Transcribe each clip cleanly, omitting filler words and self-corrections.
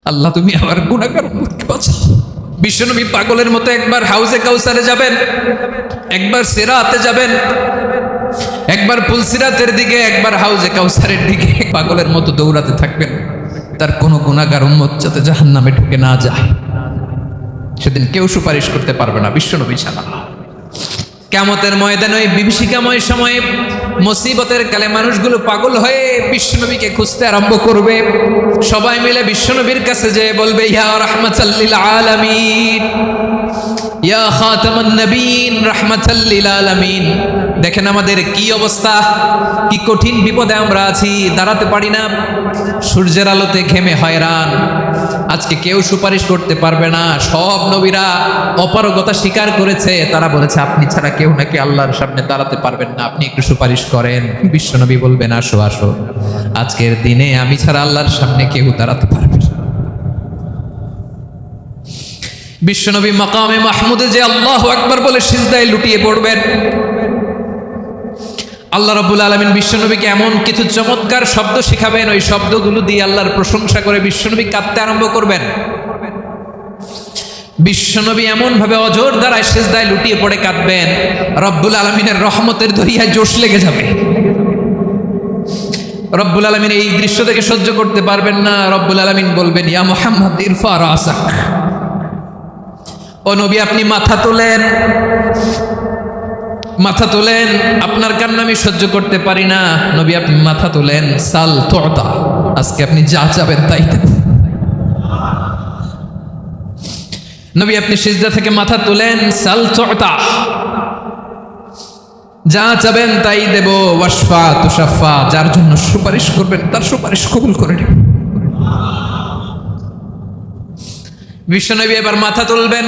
আল্লাহ তুমি আমার গুনাহগার উম্মতকে বাঁচাও। বিশ্বনবী পাগলের মতো একবার হাউজে কাউসারে যাবেন, একবার সিরাতে যাবেন, একবার পুলসিরাতের দিকে, একবার হাউজে কাউসারের দিকে পাগলের মতো দৌড়াতে থাকবেন। তার কোনো গুনাহগার উম্মত যাতে জাহান্নামে ঢুকে না যায়। সেদিন কেউ সুপারিশ করতে পারবে না বিশ্বনবী ছাড়া। কিয়ামতের ময়দানে ওই বিভীষিকাময় সময়ে মুসিবতের কালে মানুষগুলো পাগল হয়ে বিশ্বনবীকে খুঁজতে আরম্ভ করবে। সবাই মিলে বিশ্বনবীর কাছে যেয়ে বলবে, ইয়া রাহমাতাল লিল আলামিন, ইয়া খাতামান নবীন, রাহমাতাল লিল আলামিন। দেখেন আমাদের কি অবস্থা, কি কঠিন বিপদে আমরা আছি, দাঁড়াতে পারি না, সূর্যের আলোতে ঘেমে হয়রান। আজকে কেউ সুপারিশ করতে পারবে না। সব নবীরা অপারগতা স্বীকার করেছে, তারা বলেছে আপনি ছাড়া কেউ নাকি আল্লাহর সামনে দাঁড়াতে পারবেন না, আপনি একটু সুপারিশ করেন। বিশ্বনবী বলবেন, আসো আসো, আজকের দিনে আমি ছাড়া আল্লাহর সামনে কেউ দাঁড়াতে পারবে না। বিশ্বনবী মাকামে মাহমুদে যে আল্লাহু আকবার বলে সিজদায় লুটিয়ে পড়বেন। আল্লাহ রাব্বুল আলামিন বিশ্বনবীকে এমন কিছু চমৎকার শব্দ শিখাবেন, ওই শব্দগুলো দিয়ে আল্লাহর প্রশংসা করে বিশ্বনবী কাঁদতে আরম্ভ করবেন। বিশ্বনবী এমন ভাবে অজর দ্বারায় সিজদায় লুটিয়ে পড়ে কাঁদবেন, রব্বুল আলামিনের রহমতের দরিয়ায় জোশ লেগে যাবে। রব্বুল আলামিন এই দৃশ্য থেকে সহ্য করতে পারবেন না। রব্বুল আলামিন বলবেন, ইয়া মুহাম্মদ ইরফা রাসাক, ও নবী আপনি মাথা তোলেন, মাথা তোলেন, আপনার কান্না আমি সহ্য করতে পারি না। নবী আপনি মাথা তোলেন, সাল তুতা, আজকে আপনি যা চাবেন তাই দেব। নবী আপনি সিজদা থেকে মাথা তোলেন, সাল তুতা, যা চাবেন তাই দেব। ওয়াশফা তুশাফা, যার জন্য সুপারিশ করবেন তার সুপারিশ কবুল করে নেব। বিশ্বনবী এবার মাথা তুলবেন।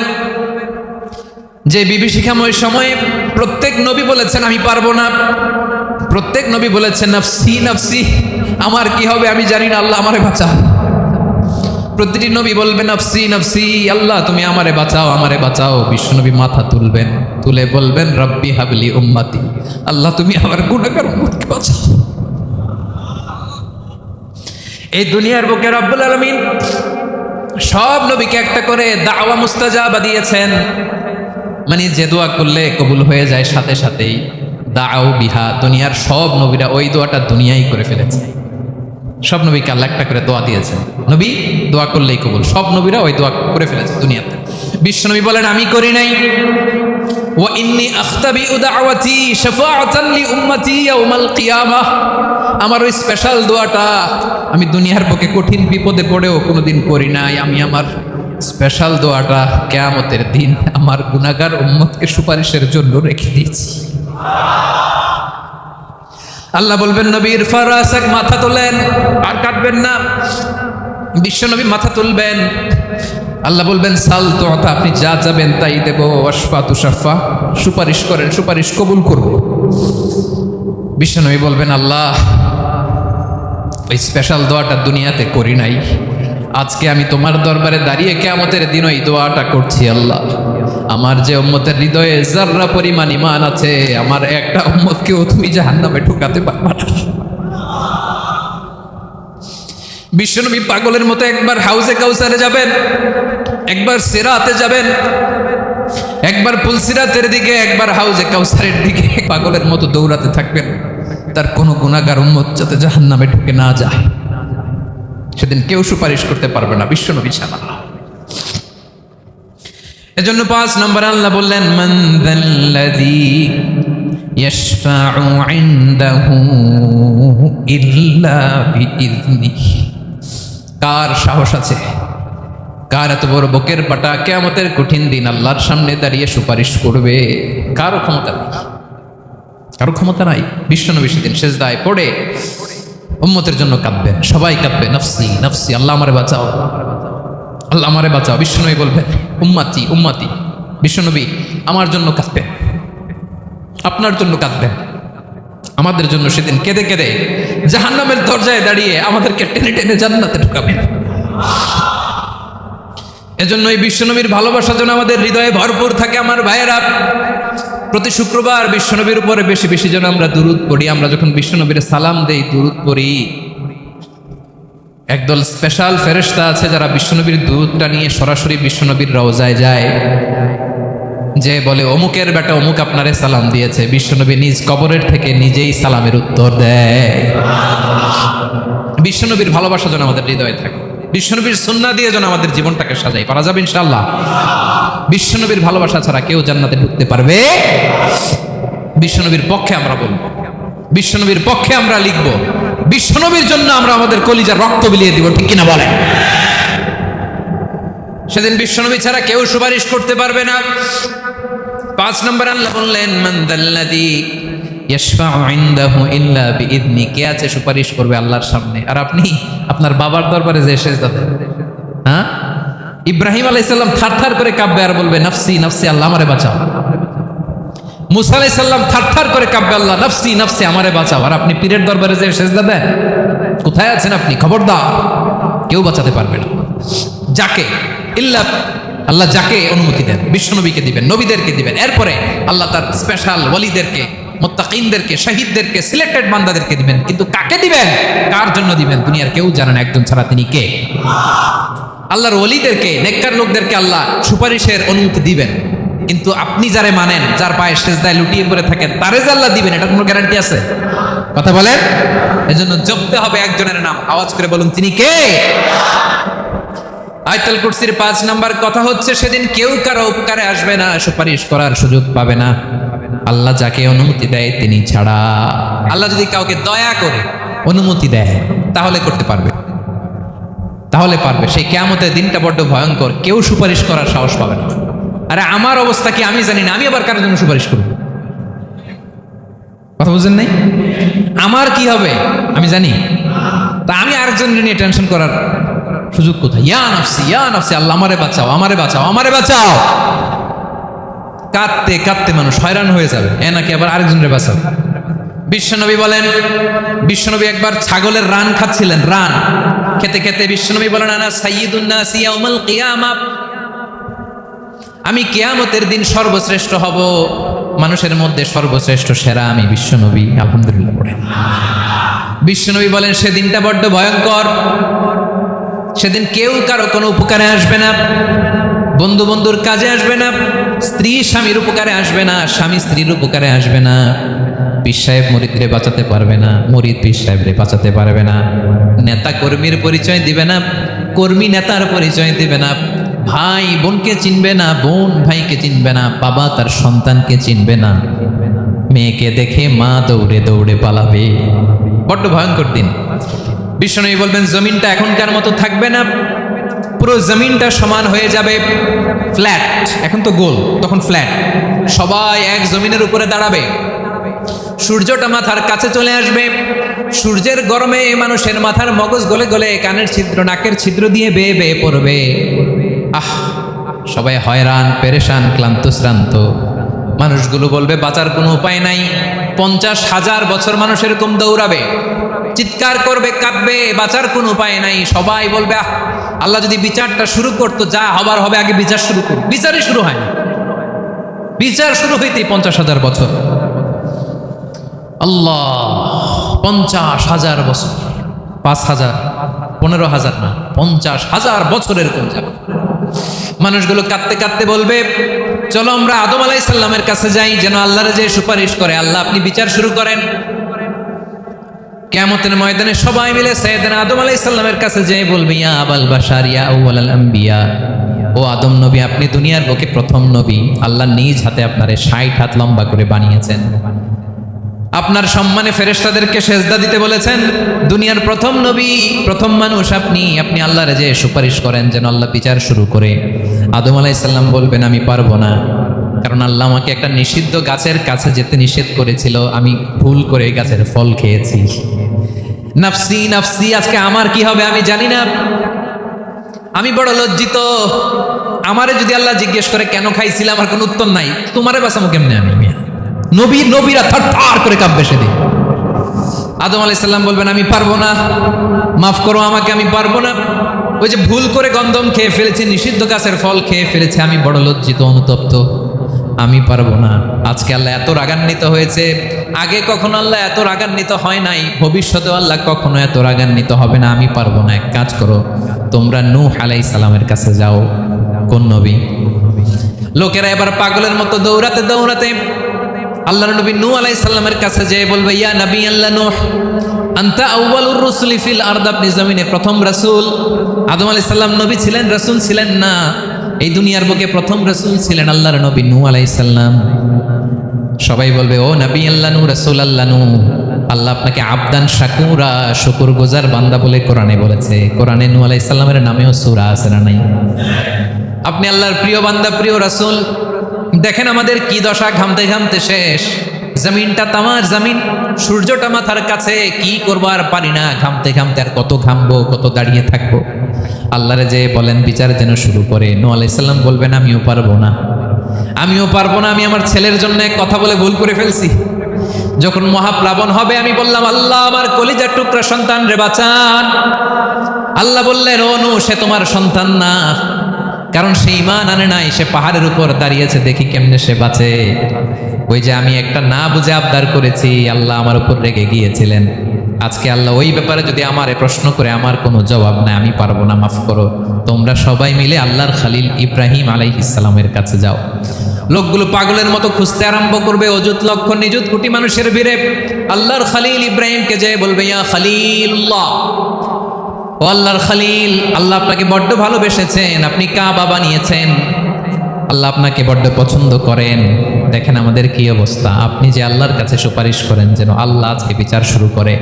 যে বিভীষিকাময় সময়ে প্রত্যেক নবী বলেছেন আমি পারবো না, প্রত্যেক নবী বলেছেন নাফসি নাফসি, আমার কি হবে আমি জানি না, আল্লাহ আমারে বাঁচাও। প্রতিটি নবী বলবেন নাফসি নাফসি, আল্লাহ তুমি আমারে বাঁচাও, আমারে বাঁচাও। বিশ্বনবী মাথা তুলবেন, তুলে বলবেন রব্বি হাবলি উম্মতি, আল্লাহ তুমি আমার গুনাহগার উম্মতকে বাঁচাও। এই দুনিয়ার বুকে রব্বুল আলামিন সব নবীকে একটা করে দাওয়া মুস্তাজাবা দিয়েছেন, মানে যে দোয়া করলে কবুল হয়ে যায় সাথে সাথেই। দাও বিহা, দুনিয়ার সব নবীরা ওই দোয়াটা দুনিয়ায় করে ফেলেছে। সব নবীকে আল্লাহ একটা করে দোয়া দিয়েছেন, নবী দোয়া করলেই কবুল। সব নবীরা ওই দোয়া করে ফেলেছে দুনিয়াতে। বিশ্বনবী বলেন আমি করি নাই। ওয়া ইন্নী আখতাবিউ দাওয়াতি শাফাআতান লি উম্মতি ইয়াউমাল কিয়ামাহ, আমার ওই স্পেশাল দোয়াটা আমি দুনিয়ার বুকে কঠিন বিপদে পড়েও কোনোদিন করি নাই। আমি আমার স্পেশাল দোয়াটা কিয়ামতের দিন আমার গুনাহগার উম্মতকে সুপারিশের জন্য রেখে দিয়েছি। আল্লাহ বলবেন নবী ইরফা রাসাক, মাথা তোলেন, আর কাটবেন না। বিশ্বনবী মাথা তুলবেন, আল্লাহ বলবেন সাল তুতা, আপনি যা চাবেন তাই দেব। ওয়াশফা তুশাফা, সুপারিশ করেন, সুপারিশ কবুল করব। বিশ্বনবী বলবেন আল্লাহ ওই স্পেশাল দোয়াটা দুনিয়াতে করি নাই, আজকে আমি তোমার দরবারে দাঁড়িয়ে কিয়ামতের দিন ওই দোয়াটা করছি। আল্লাহ আমার যে উম্মতের হৃদয়ে যাররা পরিমাণ ঈমান আছে, আমার একটা উম্মতকেও তুমি জাহান্নামে ঢোকাতে পারবা না। বিশ্বনবী পাগলের মতো একবার হাউজে কাউসারে যাবেন, একবার সিরাতে যাবেন, একবার পুলসিরাতের দিকে, একবার হাউজে কাউসারের দিকে পাগলের মতো দৌড়াতে থাকবেন। তার কোনো গুনাহগার উম্মত যাতে জাহান্নামে ঢুকে না যায়। সেদিন কেউ সুপারিশ করতে পারবে না বিশ্বনবী ছাড়া। এজন্য 5 নম্বর আল্লাহ বললেন মান যাল্লাযী ইয়াশফাউ ইনদাহু ইল্লা বিইযনিহি, কার সাহস আছে, কার এত বড় বুকের পাটা কিয়ামতের কঠিন দিন আল্লাহর সামনে দাঁড়িয়ে সুপারিশ করবে? কারো ক্ষমতা নেই, কারো ক্ষমতা নাই। বিশ্বনবী সেদিন সিজদায় পড়ে উম্মতের জন্য কাঁদবেন, সবাই কাঁদবে নাফসি নাফসি, আল্লাহ আমারে বাঁচাও, আল্লাহ আমারে বাঁচাও। বিশ্বনবী বলবেন উম্মতি উম্মতি, বিশ্বনবী আমার জন্য কাঁদবেন, আপনার জন্য কাঁদবেন, আমাদের জন্য সেদিন কেঁদে কেঁদে জাহান্নামের দরজায় দাঁড়িয়ে আমাদেরকে টেনে টেনে জান্নাতে ঢুকাবেন। এজন্য এই বিশ্বনবীর ভালোবাসা যেন আমাদের হৃদয়ে ভরপুর থাকে। আমার ভাইয়েরা, প্রতি শুক্রবার বিশ্বনবীর উপরে বেশি বেশি যেন আমরা দুরূদ পড়ি। আমরা যখন বিশ্বনবীর সালাম দেই, দুরূদ পড়ি, একদল স্পেশাল ফেরেশতা আছে যারা বিশ্বনবীর দুধটা নিয়ে সরাসরি বিশ্বনবীর রওজায় যায়, যে বলে অমুকের বেটা অমুক আপনারে সালাম দিয়েছে। বিশ্বনবী নিজ কবরের থেকে নিজেই সালামের উত্তর দেয়। বিশ্বনবীর ভালোবাসা যেন আমাদের হৃদয়ে থাকে, বিশ্বনবীর সুন্নাহ দিয়ে যেন আমাদের জীবনটাকে সাজাই, পারা যাবে ইনশাআল্লাহ। বিশ্বনবীর ভালোবাসা ছাড়া কেউ জান্নাতে ঢুকতে পারবে। বিশ্বনবীর পক্ষে আমরা বলবো, বিশ্বনবীর পক্ষে আমরা লিখব, বিশ্বনবীর জন্য আমরা আমাদের কলিজার রক্ত বিলিয়ে দিব, ঠিক কিনা বলেন? সেদিন বিশ্বনবী ছাড়া কেউ সুপারিশ করতে পারবে না। 5 নম্বর আল্লাহ বললেন, মান দাল্লাযী ইয়াশফাউ ইনদাহু ইল্লা বিইذনি, কে আছে সুপারিশ করবে আল্লাহর সামনে? আর আপনি আপনার বাবার দরবারে যে সেজদা দেন, হ্যাঁ? ইব্রাহিম আলাইহিস সালাম থারথার করে কাঁপবে আর বলবে নাফসি নাফসি, আল্লাহ আমারে বাঁচাও। মুসা আলাইহিস সালাম থারথার করে কাঁপবে, আল্লাহ নাফসি নাফসি, আমারে বাঁচাও। আর আপনি পীরের দরবারে যে সেজদা দেন, কোথায় আছেন আপনি? খবরদার, কেউ বাঁচাতে পারবে না। যাকে ইল্লা আল্লাহ যাকে অনুমতি দেন, বিশ্বনবীকে দিবেন, নবীদেরকে দিবেন, এরপরে আল্লাহ তার স্পেশাল ওয়ালিদেরকে, মুত্তাকিনদেরকে, শহীদদেরকে, সিলেক্টেড বান্দাদেরকে দিবেন। কিন্তু কাকে দিবেন, কার জন্য দিবেন, দুনিয়ার কেউ জানে না একজন ছাড়া, তিনি কে? আল্লাহর ওয়ালিদেরকে, নেককার লোকদেরকে আল্লাহ সুপারিশের অনুমতি দিবেন। কিন্তু আপনি যারে মানেন, যার পায়ে সেজদায় লুটিয়ে পড়ে থাকেন, তারে যে আল্লাহ দিবেন, এটার কোনো গ্যারান্টি আছে? কথা বলেন। এজন্য জপতে হবে একজনের নাম, আওয়াজ করে বলুন, তিনি কে? আয়াতুল কুরসির 5 নাম্বার কথা হচ্ছে, সেদিন কেউ কারো উপকারে আসবে না, সুপারিশ করার সুযোগ পাবে না, আল্লাহ যাকে অনুমতি দেয় তিনি ছাড়া। আল্লাহ যদি কাউকে দয়া করে অনুমতি দেয় তাহলে করতে পারবে, তাহলে পারবে। সেই কিয়ামতের দিনটা বড্ড ভয়ঙ্কর, কেউ সুপারিশ করার সাহস পাবে না। আরে আমার অবস্থা কি আমি জানি না, আমি আবার কারোর জন্য সুপারিশ করব? কথা বুঝেন নাই? আমার কি হবে আমি জানি, তা আমি আরেকজন নিয়ে টেনশন করার সুযোগ কোথায়? ইয়া নাফসি ইয়া নাফসি, আল্লাহ আমারে বাঁচাও, আমারে বাঁচাও, আমারে বাঁচাও। কাঁদতে কাঁদতে মানুষ হয়রান হয়ে যাবে, এ নাকি আবার আরেকজনের বাঁচাও। বিশ্বনবী বলেন, বিশ্বনবী একবার ছাগলের রান খাচ্ছিলেন, রান খেতে খেতে বিশ্বনবী বলেন, আনা সাইয়্যিদুন নাস ইয়াউমাল কিয়ামা, আমি কিয়ামতের দিন সর্বশ্রেষ্ঠ হব, মানুষের মধ্যে সর্বশ্রেষ্ঠ সেরা আমি বিশ্বনবী। আলহামদুলিল্লাহ পড়েন। বিশ্বনবী বলেন, সেদিনটা বড্ড ভয়ঙ্কর, সেদিন কেউ কারো কোনো উপকারে আসবে না, বন্ধু বন্ধুর কাজে আসবে না, স্ত্রী স্বামীর উপকারে আসবে না, স্বামী স্ত্রীর উপকারে আসবে না, পীর সাহেব মুরিদরে বাঁচাতে পারবে না, মুরিদ পীর সাহেবরে বাঁচাতে পারবে না, নেতা কর্মীর পরিচয় দিবে না, কর্মী নেতার পরিচয় দিবে না, ভাই বোনকে চিনবে না, বোন ভাইকে চিনবে না, বাবা তার সন্তানকে চিনবে না, মেয়েকে দেখে মা দৌড়ে দৌড়ে পালাবে। বড্ড ভয়ঙ্কর দিন। বিশ্বনবী বলবেন, জমিনটা এখনকার মতো থাকবে না, পুরো জমিনটা সমান হয়ে যাবে, ফ্ল্যাট। এখন তো গোল, তখন ফ্ল্যাট। সবাই এক জমিনের উপরে দাঁড়াবে, সূর্যটা মাথার কাছে চলে আসবে, সূর্যের গরমে মানুষের মাথার মগজ গলে গলে কানের ছিদ্র, নাকের ছিদ্র দিয়ে বেয়ে বেয়ে পড়বে। আহ, সবাই হয়রান, পেরেশান, ক্লান্ত শ্রান্ত। মানুষগুলো বলবে বাঁচার কোনো উপায় নাই। 50,000 বছর মানুষ এরকম দৌড়াবে, চিৎকার করবে, কাঁদবে, বাঁচার কোনো উপায় নাই। সবাই বলবে, আহ, আল্লাহ যদি বিচারটা শুরু করতো, যা হবার হবে, আগে বিচার শুরু করুন। বিচারই শুরু হয় না, বিচার শুরু হইতেই 50,000 বছর। আল্লাহ, 50,000 বছর, 5,000, 15,000 না, 50,000 বছর এরকম যাবে। মানুষগুলো কাঁদতে কাঁদতে বলবে, চলো আমরা আদম আলাইহিস সালামের কাছে যাই, যেন আল্লাহর যে সুপারিশ করে, আল্লাহ আপনি বিচার শুরু করেন। কিয়ামতের ময়দানে সবাই মিলে সাইয়েদনা আদম আলাইহিস সালামের কাছে যেয়ে বলবে, ইয়া আবাল বাশার ইয়া আউয়ালাল আম্বিয়া, ও আদম নবী, আপনি দুনিয়ার বুকে প্রথম নবী, আল্লাহ নিজ হাতে আপনারে 60 হাত লম্বা করে বানিয়েছেন, আপনার সম্মানে ফেরেশতাদেরকে সেজদা দিতে বলেছেন, দুনিয়ার প্রথম নবী, প্রথম মানুষ আপনি, আপনি আল্লাহর যে সুপারিশ করেন যেন আল্লাহ বিচার শুরু করে। আদম আলাইহিস সালাম বলবেন, আমি পারবো না, কারণ আল্লাহ আমাকে একটা নিষিদ্ধ গাছের কাছে যেতে নিষেধ করেছিল, আমি ভুল করে এই গাছের ফল খেয়েছি। নাফসি নাফসি, আজকে আমার কি হবে আমি জানি না, আমি বড় লজ্জিত। আমারে যদি আল্লাহ জিজ্ঞেস করে কেন খাইছিলাম, আমার কোনো উত্তর নাই, তোমারে বাঁচাবো কেমনে আমি? নবীরা থার করে কাঁপবে সেদিন। আদম আলাইহিস সালাম বলবেন, আমি পারবো না, মাফ করো আমাকে, আমি পারবো না, ওই যে ভুল করে গন্ধম খেয়ে ফেলেছি, নিষিদ্ধ গাছের ফল খেয়ে ফেলেছি, আমি বড় লজ্জিত, অনুতপ্ত। আমি পারবো না। আজকে আল্লাহ এত রাগান্বিত হয়েছে, আগে কখনো আল্লাহ এত রাগান্বিত হয় নাই, ভবিষ্যতেও আল্লাহ কখনো এত রাগান্বিত হবে না। আমি পারবো না। এক কাজ করো, তোমরা নূহ আলাইহিস সালামের কাছে যাও। কোন নবী? লোকেরা এবার পাগলের মতো দৌড়াতে দৌড়াতে আল্লাহর নবী নূহ আলাইহিস সালামের কাছে যেয়ে বলবে, ইয়া নবী আল্লাহ নূহ, আনতা আউয়ালুর রাসূলি ফিল আরদ, আপনি জমিনে প্রথম রাসূল। আদম আলাইহিস সালাম নবী ছিলেন, রাসূল ছিলেন না। এই দুনিয়ার বুকে প্রথম রাসূল ছিলেন আল্লাহর নবী নূহ আলাইহিস সালাম। সবাই বলবে, ও নবী আল্লাহ নূহ, রাসূল আল্লাহ নূহ, আল্লাহ আপনাকে আবদান শাকুরা, শুকরগুজার বান্দা বলে কোরআনে বলেছে। কোরআনে নূহ আলাইহিস সালামের নামেও সূরা আছে না নাই? আপনি আল্লাহর প্রিয় বান্দা, প্রিয় রাসূল। দেখেন আমাদের কি দশা, ঘামতে ঘামতে শেষ। জমিনটা তামার জমিন, সূর্যটা মাথার কাছে, কি করবো আর পারি না, ঘামতে ঘামতে আর কত ঘামবো, কত দাঁড়িয়ে থাকবো। আল্লাহরে যে বলেন বিচার যেন শুরু করে। নূহ আলাইহিস সালাম বলবেন, আমিও পারবো না, আমিও পারবো না। আমি আমার ছেলের জন্য এক কথা বলে ভুল করে ফেলছি। যখন মহাপ্লাবন হবে আমি বললাম, আল্লাহ আমার কলিজার টুকরা সন্তান রে বাঁচান। আল্লাহ বললেন, ও নূহ, সে তোমার সন্তান না, কারণ সে ঈমান আনে নাই, সে পাহাড়ের উপর দাঁড়িয়েছে, দেখি কেমনে সে বাঁচে। ওই যে আমি একটা না বুঝে আবদার করেছি, আল্লাহ আমার উপর রেগে গিয়েছিলেন। আজকে আল্লাহ ওই ব্যাপারে যদি আমারে প্রশ্ন করে, আমার কোনো জবাব নাই, আমি পারবো না, মাফ করো। তোমরা সবাই মিলে আল্লাহর খালিল ইব্রাহিম আলাইহিস সালামের কাছে যাও। লোকগুলো পাগলের মতো খুঁজতে আরম্ভ করবে, অযুত লক্ষ নিযুত কোটি মানুষের ভিড়ে আল্লাহর খালিল ইব্রাহিমকে যেয়ে বলবে, ইয়া খালিলুল্লাহ, ও আল্লাহর খালিল, আল্লাহ আপনাকে বড্ড ভালোবেসেছেন, আপনি কাবা বানিয়েছেন, আল্লাহ আপনাকে বড্ড পছন্দ করেন। দেখেন আমাদের কি অবস্থা। আপনি যে আল্লাহর কাছে সুপারিশ করেন যেন আল্লাহ আজকে বিচার শুরু করে।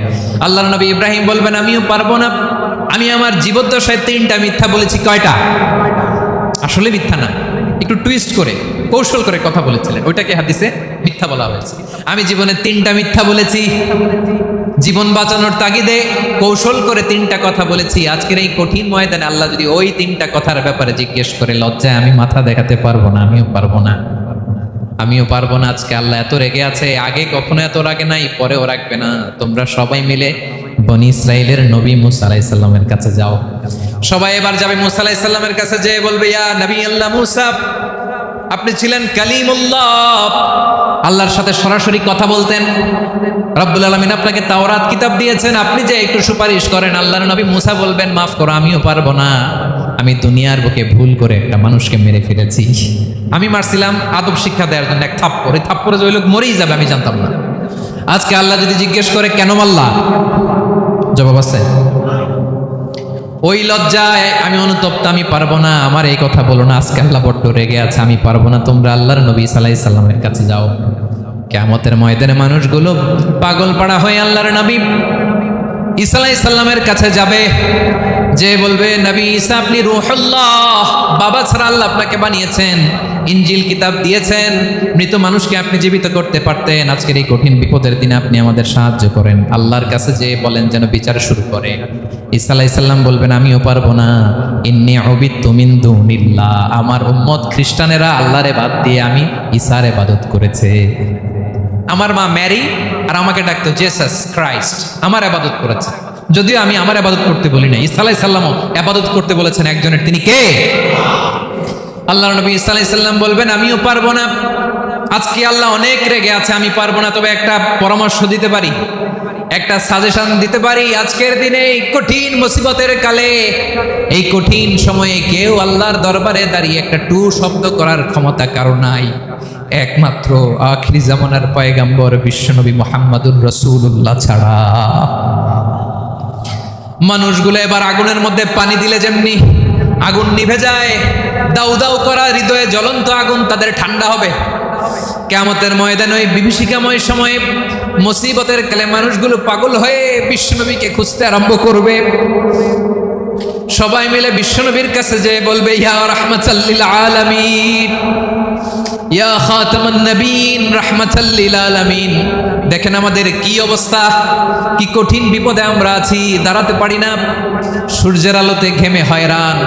আল্লাহর নবী ইব্রাহিম বলবেন, আমিও পারবো না। আমি আমার জীবদ্দশায় 3টা মিথ্যা বলেছি। কয়টা? আসলে মিথ্যা না, একটু টুইস্ট করে কৌশল করে কথা বলেছিলেন, ওইটাকে হাদিসে মিথ্যা বলা হয়েছে। আমি জীবনে 3টা মিথ্যা বলেছি, জীবন বাঁচানোর তাগিদে কৌশল করে 3টা কথা বলেছি। আজকের এই কঠিন ময়দানে আল্লাহ যদি ওই 3টা কথার ব্যাপারে জিজ্ঞেস করে, লজ্জায় আমি মাথা দেখাতে পারবো না, আমিও পারবো না, আমিও পারবো না। আজকে আল্লাহ এত রেগে আছে, আগে কখনো এত রাগে নাই, পরেও রাখবে না। তোমরা সবাই মিলে বনি ইসরাইলের নবী মুসা আলাইহিস সালামের কাছে যাও। সবাই এবার যাবে মুসা আলাইহিস সালামের কাছে, যেয়ে বলবে, ইয়া নবী আল্লাহ মুসা, আপনি ছিলেন কালিমুল্লাহ, আল্লাহর সাথে সরাসরি কথা বলতেন। রব্বুল আলামিন আপনাকে তাওরাত কিতাব দিয়েছেন, আপনি যে একটু সুপারিশ করেন। আল্লাহর নবী মুসা বলবেন, মাফ করো, আমিও পারবো না। আমি দুনিয়ার বুকে ভুল করে একটা মানুষকে মেরে ফেলেছি। আমি মারছিলাম আদব শিক্ষা দেওয়ার জন্য এক থাপ্পড়, এই থাপ্পড়ে যে ওই লোক মরেই যাবে আমি জানতাম না। আজকে আল্লাহ যদি জিজ্ঞেস করে কেন মারলা, জবাব আছে? ওই লজ্জায় আমি অনুতপ্ত, আমি পারবো না, আমার এই কথা বলো না। আজকে আল্লাহ বড্ড রেগে আছে, আমি পারবো না। তোমরা আল্লাহর নবী ঈসা আলাইহিস সালামের কাছে যাও। কিয়ামতের ময়দানে মানুষগুলো পাগল পাড়া হয়ে আল্লাহর নবী ঈসা আলাইহিস সালামের কাছে যাবে, যে বলবে, নবী ঈসা আপনি রূহুল্লাহ, বাবা ছাড়া আল্লাহ আপনাকে বানিয়েছেন, ইনজিল কিতাব দিয়েছেন, মৃত মানুষকে আপনি জীবিত করতে পারতেন। আজকের এই কঠিন বিপদের দিনে আপনি আমাদের সাহায্য করেন। আল্লাহর কাছে যে বলেন যেন বিচার শুরু করে। ঈসা আলাইহিস সালাম বলবেন, আমিও পারবো না। ইন্নী উবিদতু মিন দুনিল্লাহ, আমার উম্মত খ্রিস্টানেরা আল্লাহরে বাদ দিয়ে আমি ঈসার ইবাদত করেছে। আমার মা ম্যারি আর আমাকে ডাকতো জেসাস ক্রাইস্ট, আমার ইবাদত করেছে। যদিও আমি আমার ইবাদত করতে বলি না, ঈসা আলাইহিস সালামও ইবাদত করতে বলেছেন একজনের, তিনি কে? আল্লাহর নবী ঈসা আলাইহিস সালাম বলবেন, আমিও পারবো না। আজকে আল্লাহ অনেক রেগে আছে, আমি পারবো না। তবে একটা পরামর্শ দিতে পারি, একটা সাজেশন দিতে পারি। আজকের দিনে এই কঠিন মুসিবতের কালে, এই কঠিন সময়ে কেউ আল্লাহর দরবারে দাঁড়িয়ে একটা টু শব্দ করার ক্ষমতা কারো নাই, একমাত্র আখিরি জামানার পয়গম্বর বিশ্বনবী মুহাম্মদুর রাসূলুল্লাহ ছাড়া। মানুষগুলো এবার আগুনের মধ্যে পানি দিলে যেমনি আগুন নিভে যায়, দাউ দাউ করা হৃদয়ে জ্বলন্ত আগুন তাদের ঠান্ডা হবে। কিয়ামতের ময়দানে ওই বিভীষিকাময় সময়ে মুসিবতের কালে মানুষগুলো পাগল হয়ে বিশ্বনবীকে খুঁজতে আরম্ভ করবে। সবাই মিলে বিশ্বনবীর কাছে যেয়ে বলবে, ইয়া রাহমাতাল লিল আলামিন, ইয়া খাতামান নবীন, রাহমাতাল লিল আলামিন। দেখেন আমাদের কি অবস্থা, কি কঠিন বিপদে আমরা আছি, দাঁড়াতে পারি না, সূর্যের আলোতে ঘেমে হয়রান।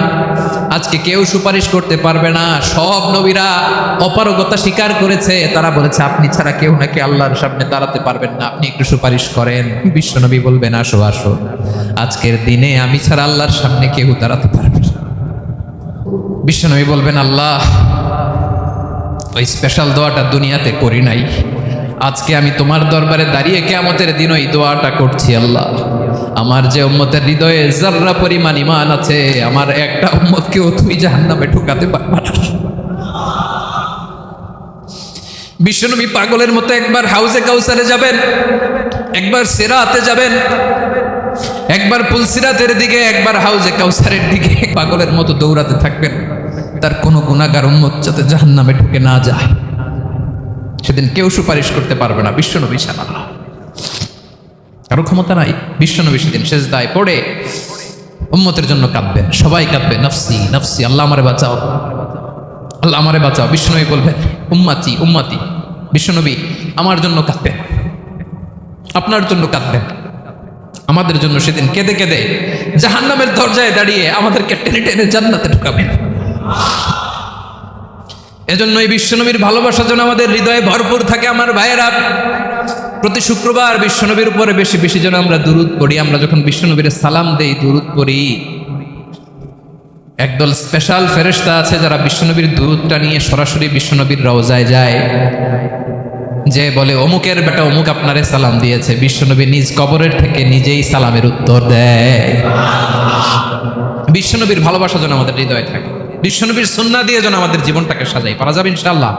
আজকে কেউ সুপারিশ করতে পারবে না। সব নবীরা অপারগতা স্বীকার করেছে, তারা বলেছে আপনি ছাড়া কেউ নাকি আল্লাহর সামনে দাঁড়াতে পারবেন না, আপনি একটু সুপারিশ করেন। বিশ্বনবী বলবেন, আসো আসো, আজকের দিনে আমি ছাড়া আল্লাহর সামনে কেউ দাঁড়াতে পারবে না। বিশ্বনবী বলবেন, আল্লাহ ওই স্পেশাল দোয়াটা দুনিয়াতে করি নাই। আজকে আমি তোমার দরবারে দাঁড়িয়ে কিয়ামতের দিন ওই দোয়াটা করছি। আল্লাহ, আমার যে উম্মতের হৃদয়ে যাররা পরিমাণ ঈমান আছে, আমার একটা উম্মতকেও তুই জাহান্নামে ঢুকাতে পারবা না। বিশ্বনবী পাগলের মতো একবার হাউজে কাউসারে যাবেন, একবার সিরাতে যাবেন, একবার পুলসিরাতের দিকে, একবার হাউজে কাউসারের দিকে পাগলের মতো দৌড়াতে থাকবেন। তার কোনো গুনাহগার উম্মত যাতে জাহান্নামে ঢুকে না যায়, সেদিন কেউ সুপারিশ করতে পারবে না বিশ্বনবী ছাড়া। কারো ক্ষমতা নাই। বিশ্বনবী সেদিন সেজদায় পড়ে উম্মতের জন্য কাঁদবেন, সবাই কাঁদবে, নফসি নফসি, আল্লাহ আমারে বাঁচাও, আল্লাহ আমারে বাঁচাও। বিশ্বনবী বলবেন উম্মাতি উম্মাতি। বিশ্বনবী আমার জন্য কাঁদবেন, আপনার জন্য কাঁদবেন, আমাদের জন্য সেদিন কেঁদে কেঁদে জাহান্নামের দরজায় দাঁড়িয়ে আমাদেরকে টেনে টেনে জান্নাতে ঢুকাবেন। এজন্য এই বিশ্বনবীর ভালোবাসা যেন আমাদের হৃদয়ে ভরপুর থাকে। আমার ভাইয়েরা, প্রতি শুক্রবার বিশ্বনবীর উপরে বেশি বেশি যেন আমরা দুরূদ পড়ি। আমরা যখন বিশ্বনবীর সালাম দেই, দুরূদ পড়ি, একদল স্পেশাল ফেরেশতা আছে যারা বিশ্বনবীর দুরূদটা নিয়ে সরাসরি বিশ্বনবীর রওজায় যায়, যে বলে অমুকের বেটা অমুক আপনারে সালাম দিয়েছে। বিশ্বনবী নিজ কবরের থেকে নিজেই সালামের উত্তর দেয়। বিশ্বনবীর ভালোবাসা যেন আমাদের হৃদয়ে থাকে, বিশ্বনবীর সুন্নাহ দিয়ে যেন আমাদের জীবনটাকে সাজাই। পারা যাবে ইনশাআল্লাহ।